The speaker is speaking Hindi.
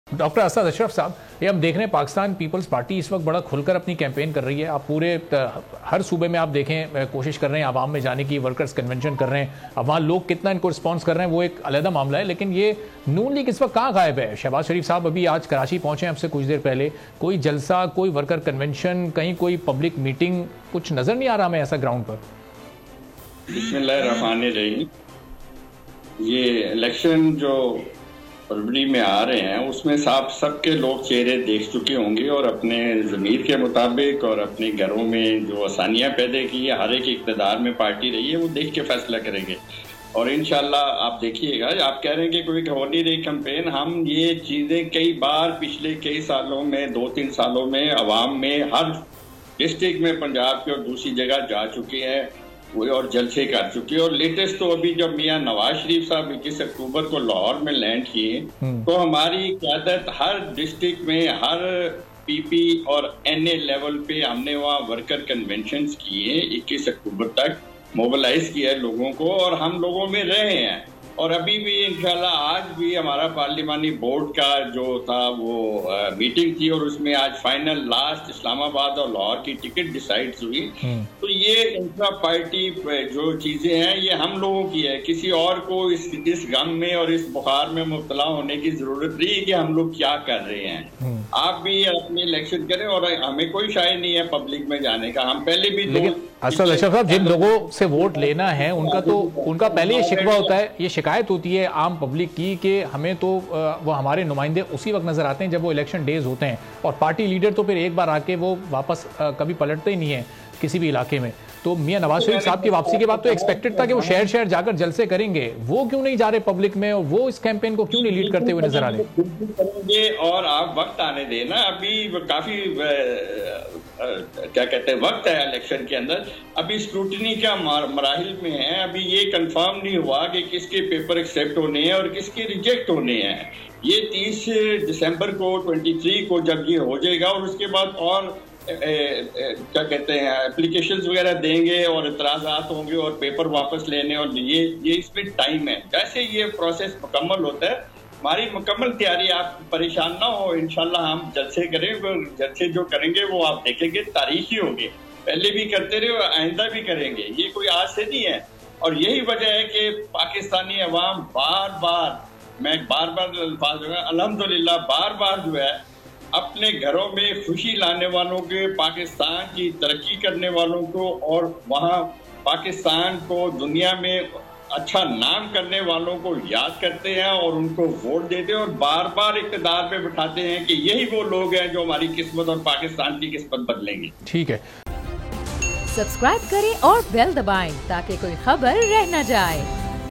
डॉक्टर असद अशरफ साहब, ये हम देख रहे हैं पाकिस्तान पीपल्स पार्टी इस वक्त बड़ा खुलकर अपनी कैंपेन कर रही है। आप पूरे हर सूबे में आप देखें कोशिश कर रहे हैं आवाम में जाने की, वर्कर्स कन्वेंशन कर रहे हैं। अब वहाँ लोग कितना इनको रिस्पॉन्स कर रहे हैं वो एक अलग मामला है, लेकिन ये नून लीग इस वक्त कहाँ गायब है? शहबाज शरीफ साहब अभी आज कराची पहुंचे हैं आपसे कुछ देर पहले, कोई जलसा, कोई वर्कर कन्वेंशन, कहीं कोई पब्लिक मीटिंग कुछ नजर नहीं आ रहा हमें ऐसा ग्राउंड पर। बिस्मिल्लाहिर्रहमानिर्रहीम। ये इलेक्शन जो फरवरी में आ रहे हैं उसमें सबके लोग चेहरे देख चुके होंगे और अपने ज़मीर के मुताबिक और अपने घरों में जो आसानियां पैदा की है, हर एक इक़्तिदार में पार्टी रही है, वो देख के फैसला करेंगे। और इंशाल्लाह आप देखिएगा, आप कह रहे हैं कि कोई हो नहीं रही कैंपेन, हम ये चीज़ें कई बार पिछले कई सालों में 2-3 सालों में अवाम में हर डिस्ट्रिक्ट में पंजाब के और दूसरी जगह जा चुके हैं और जलसे कर चुके हैं। और लेटेस्ट तो अभी जब मियां नवाज शरीफ साहब 21 अक्टूबर को लाहौर में लैंड किए तो हमारी क़यादत हर डिस्ट्रिक्ट में हर पीपी और एनए लेवल पे हमने वहाँ वर्कर कन्वेंशन किए, 21 अक्टूबर तक मोबिलाइज किया है लोगों को और हम लोगों में रहे हैं। और अभी भी इंशाल्लाह आज भी हमारा पार्लिमानी बोर्ड का जो था वो मीटिंग थी और उसमें आज फाइनल लास्ट इस्लामाबाद और लाहौर की टिकट डिसाइड हुई। तो ये इंट्रा पार्टी जो चीजें हैं ये हम लोगों की है, किसी और को इस गम में और इस बुखार में मुब्तला होने की जरूरत नहीं है कि हम लोग क्या कर रहे हैं। आप भी अपनी इलेक्शन करें और हमें कोई शाय नहीं है पब्लिक में जाने का। हम पहले भी असद अशरफ साहब, जिन लोगों से वोट लेना है उनका पहले ये शिकवा होता है, ये शिकायत होती है आम पब्लिक की कि हमें तो वो हमारे नुमाइंदे उसी वक्त नजर आते हैं जब वो इलेक्शन डेज होते हैं और पार्टी लीडर तो फिर एक बार आके वो वापस कभी पलटते ही नहीं है किसी भी इलाके में। तो मियां नवाज शरीफ साहब की वापसी के बाद तो एक्सपेक्टेड था कि वो शहर शहर जाकर जलसे करेंगे, वो क्यों नहीं जा रहे पब्लिक में और वो इस कैंपेन को क्यों नहीं लीड करते हुए नजर आ रहे? और आप वक्त आने देना, अभी काफी क्या कहते हैं वक्त है इलेक्शन के अंदर, अभी स्क्रूटनी का मराहिल में है, अभी ये कंफर्म नहीं हुआ कि किसके पेपर एक्सेप्ट होने हैं और किसके रिजेक्ट होने हैं। ये 30 दिसंबर को 23 को जब ये हो जाएगा और उसके बाद और क्या कहते हैं एप्लीकेशंस वगैरह देंगे और इतराज़ात होंगे और पेपर वापस लेने और ये इसमें टाइम है। जैसे ये प्रोसेस मुकम्मल होता है हमारी मुकम्मल तैयारी, आप परेशान ना हो, इंशाल्लाह हम जलसे करेंगे। जलसे जो करेंगे वो आप देखेंगे तारीखी होंगे, पहले भी करते रहे और आइंदा भी करेंगे, ये कोई आज से नहीं है। और यही वजह है कि पाकिस्तानी अवाम बार बार अल्फाज अल्हम्दुलिल्लाह बार जो है अपने घरों में खुशी लाने वालों के, पाकिस्तान की तरक्की करने वालों को और वहाँ पाकिस्तान को दुनिया में अच्छा नाम करने वालों को याद करते हैं और उनको वोट देते हैं और बार बार इक़्तिदार पे बिठाते हैं कि यही वो लोग हैं जो हमारी किस्मत और पाकिस्तान की किस्मत बदलेंगे। ठीक है, सब्सक्राइब करें और बेल दबाएं ताकि कोई खबर रह न जाए।